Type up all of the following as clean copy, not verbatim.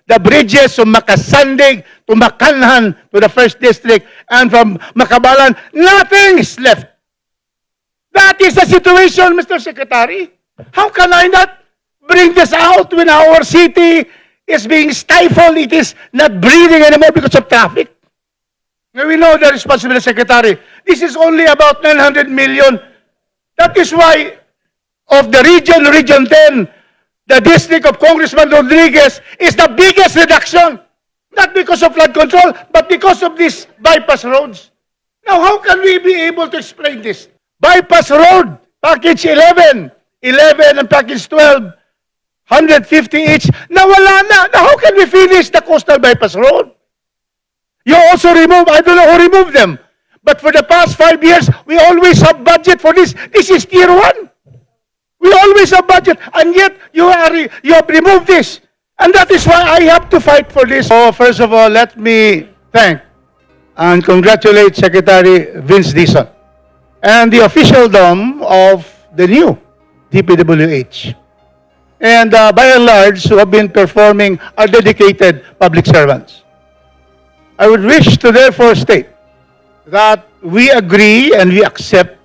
the bridges from Makasandig to Makanhan to the 1st District, and from Makabalan, nothing is left. That is the situation, Mr. Secretary. How can I not bring this out when our city is being stifled? It is not breathing anymore because of traffic. Now, we know the responsibility, Secretary. This is only about 900 million. That is why, of the Region 10, the district of Congressman Rodriguez is the biggest reduction. Not because of flood control, but because of these bypass roads. Now, how can we be able to explain this? Bypass road, package 11 and package 12, 150 each. Nawala na. Now, how can we finish the coastal bypass road? You also remove, I don't know who removed them. But for the past 5 years, we always have budget for this. This is tier 1. We always have budget, and yet you have removed this. And that is why I have to fight for this. So first of all, let me thank and congratulate Secretary Vince Dizon and the officialdom of the new DPWH. And by and large, who have been performing are dedicated public servants. I would wish to therefore state that we agree and we accept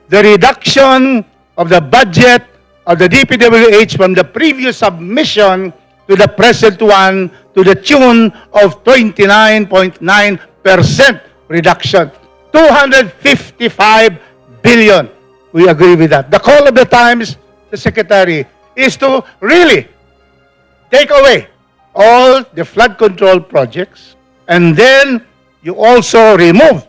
the reduction of the budget of the DPWH from the previous submission to the present one to the tune of 29.9% reduction. 255 billion. We agree with that. The call of the times, the Secretary, is to really take away all the flood control projects, and then you also remove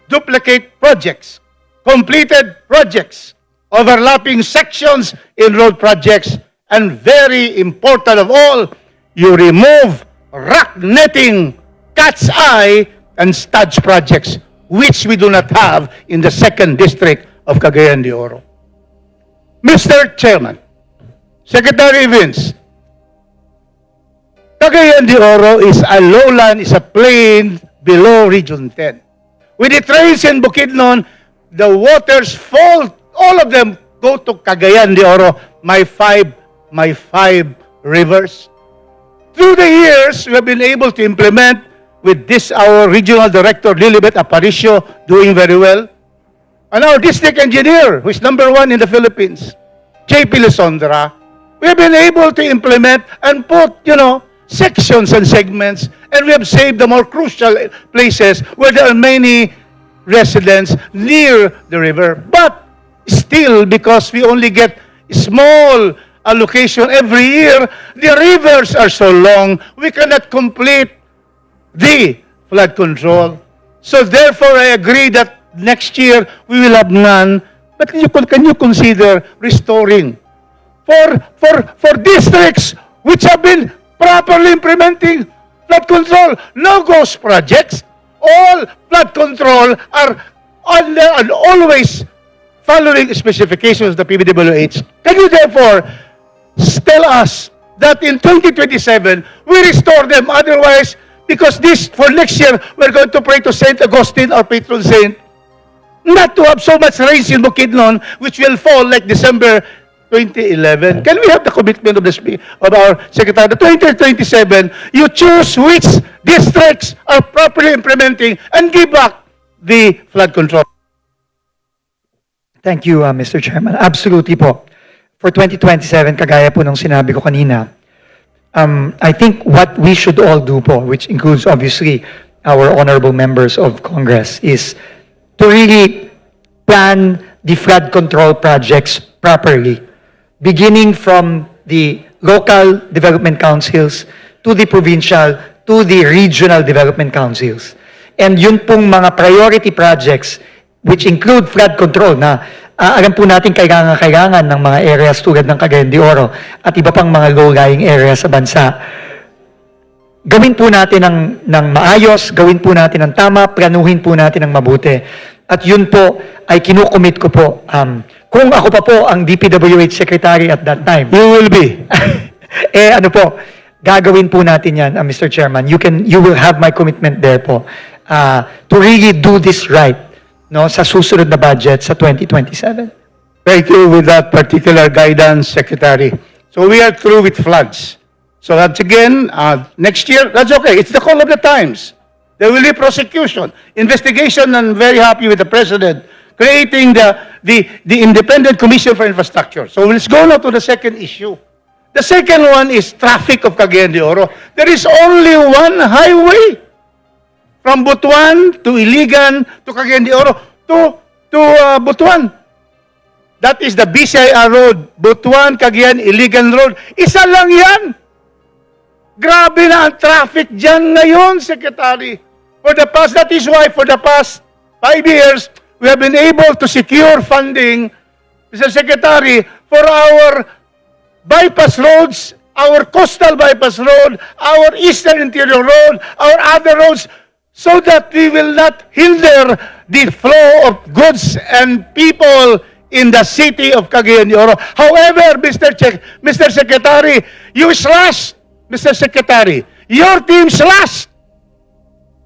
duplicate projects, completed projects, overlapping sections in road projects, and very important of all, you remove rock netting, cat's eye, and studs projects, which we do not have in the 2nd District of Cagayan de Oro. Mr. Chairman, Secretary Vince, Cagayan de Oro is a lowland, is a plain below Region 10. With the trails in Bukidnon, the waters fall, all of them go to Cagayan de Oro, my five rivers. Through the years, we have been able to implement with this, our regional director, Lilibet Aparicio, doing very well. And our district engineer, who is #1 in the Philippines, JP Lisondra, we have been able to implement and put, sections and segments, and we have saved the more crucial places where there are many residents near the river. But still, because we only get small allocation every year, the rivers are so long, we cannot complete the flood control. So therefore, I agree that next year we will have none. But can you consider restoring for districts which have been properly implementing flood control? No ghost projects. All flood control are and always following specifications of the PBWH. Can you therefore tell us that in 2027 we restore them? Otherwise, because this for next year we're going to pray to Saint Augustine, our patron saint, not to have so much rains in Bukidnon, which will fall like December 2011. Can we have the commitment of our Secretary? The 2027, you choose which districts are properly implementing and give back the flood control. Thank you, Mr. Chairman. Absolutely po. For 2027, kagaya po ng sinabi ko kanina, I think what we should all do po, which includes obviously our honorable members of Congress, is to really plan the flood control projects properly, beginning from the local development councils to the provincial to the regional development councils. And yun pong mga priority projects which include flood control na alam po natin kailangan ng mga areas tulad ng Cagayan de Oro at iba pang mga low-lying areas sa bansa. Gawin po natin ng maayos, gawin po natin ng tama, planuhin po natin ng mabuti. At yun po ay kinukomit ko po. Kung ako pa po ang DPWH Secretary at that time. You will be. Gagawin po natin yan, Mr. Chairman. You will have my commitment there po to really do this right, no, sa susunod na budget sa 2027. Thank you with that particular guidance, Secretary. So we are through with floods. So that's again, next year, that's okay. It's the call of the times. There will be prosecution, investigation, and very happy with the President creating the Independent Commission for Infrastructure. So let's go now to the second issue. The second one is traffic of Cagayan de Oro. There is only one highway from Butuan to Iligan to Cagayan de Oro to Butuan. That is the BCIR Road, Butuan, Cagayan, Iligan Road. Isa lang yan. Grabe na ang traffic dyan ngayon, Secretary. That is why for the past 5 years, we have been able to secure funding, Mr. Secretary, for our bypass roads, our coastal bypass road, our eastern interior road, our other roads, so that we will not hinder the flow of goods and people in the city of Cagayan de Oro. However, Mr. Secretary, you slashed, Mr. Secretary, your team slashed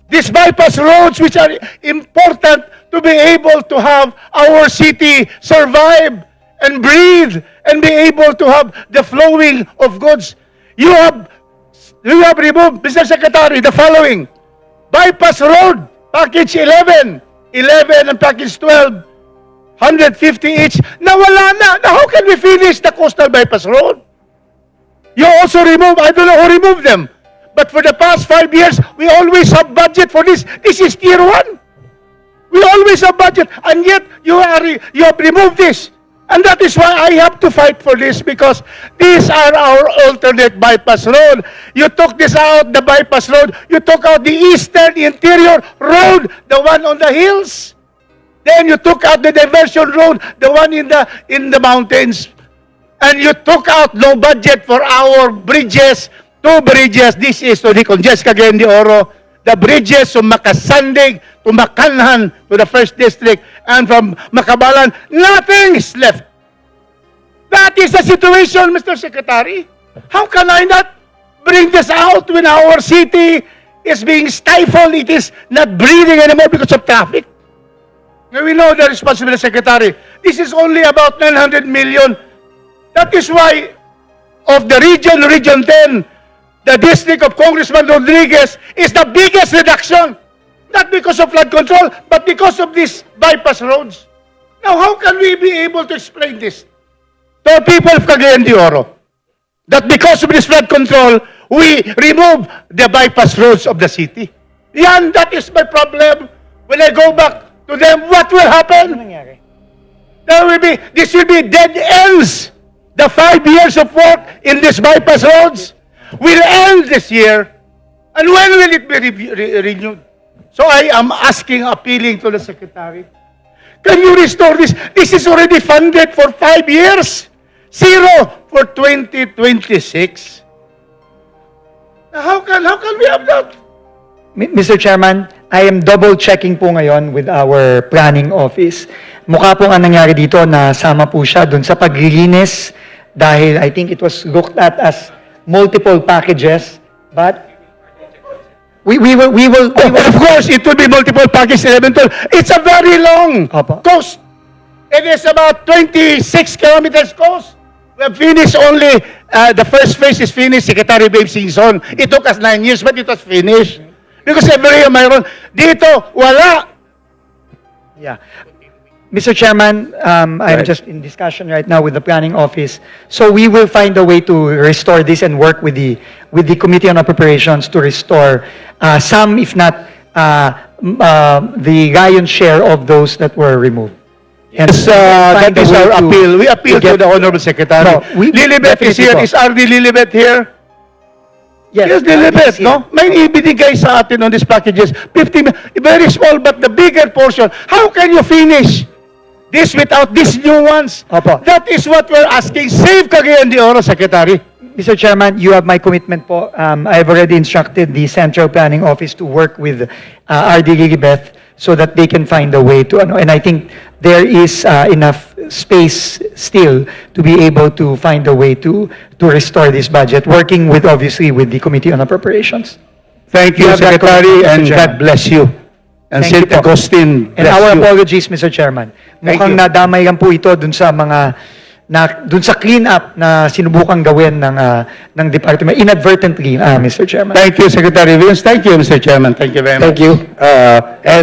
these bypass roads which are important to be able to have our city survive and breathe and be able to have the flowing of goods. You have removed, Mr. Secretary, the following. Bypass road, package 11 and package 12, 150 each. Nawala na. Now how can we finish the coastal bypass road? You also remove, I don't know who removed them. But for the past 5 years, we always have budget for this. This is tier 1. We always have budget. And yet, you have removed this. And that is why I have to fight for this because these are our alternate bypass road. You took this out, the bypass road. You took out the eastern interior road, the one on the hills. Then you took out the diversion road, the one in the mountains. And you took out no budget for our bridges. 2 bridges. This is to decongest Cagayan de Oro. The bridges from Makasandig to Makanhan to the 1st District and from Makabalan, nothing is left. That is the situation, Mr. Secretary. How can I not bring this out when our city is being stifled? It is not breathing anymore because of traffic. Now, we know the responsibility, Secretary. This is only about 900 million. That is why of the Region 10, the district of Congressman Rodriguez is the biggest reduction. Not because of flood control, but because of these bypass roads. Now, how can we be able to explain this to the people of Cagayan de Oro? That because of this flood control, we remove the bypass roads of the city. Yan, that is my problem. When I go back to them, what will happen? This will be dead ends. The 5 years of work in these bypass roads will end this year. And when will it be renewed? So I am asking, appealing to the Secretary, can you restore this? This is already funded for 5 years. 0 for 2026. Now, how can we have that? Mr. Chairman, I am double checking po ngayon with our planning office. Mukha po nga nangyari dito na sama po siya dun sa paglilinis dahil I think it was looked at as multiple packages, but we will Of course, it will be multiple package 11, 12. It's a very long Opo. coast. It is about 26 kilometers coast. We have finished only, the first phase is finished, Secretary Babe Singson. It took us 9 years, but it was finished. Because every year mayroon. Dito, wala. Yeah. Mr. Chairman, I'm Right. just in discussion right now with the planning office. So we will find a way to restore this and work with the Committee on Appropriations to restore some, if not the lion's share of those that were removed. And Yes, that find a is way our to- appeal. We appeal to get- the Honorable Secretary. No, we- Lilibet is definitely here. po. Is RD Lilibet here? Yes, Lilibet, he's here. no? May ibinigay sa atin on these packages. 50, very small, but the bigger portion. How can you finish this without these new ones? Opo. That is what we're asking. Save Cagayan de Oro, Secretary. Mr. Chairman, you have my commitment po. I've already instructed the Central Planning Office to work with RD Lilibeth so that they can find a way to, and I think there is enough space still to be able to find a way to restore this budget, working with, obviously, with the Committee on Appropriations. Thank you, you, Secretary, Secretary, Mr. and Chairman. God bless you. And Thank you St. po. Augustine And bless our you. apologies, Mr. Chairman. Thank Mukhang you. nadamay lang po ito dun sa mga na dun sa clean up na sinubukang gawin ng department inadvertently, Mr. Chairman. Thank you, Secretary Vince. Thank you, Mr. Chairman. Thank you very much. Thank you. And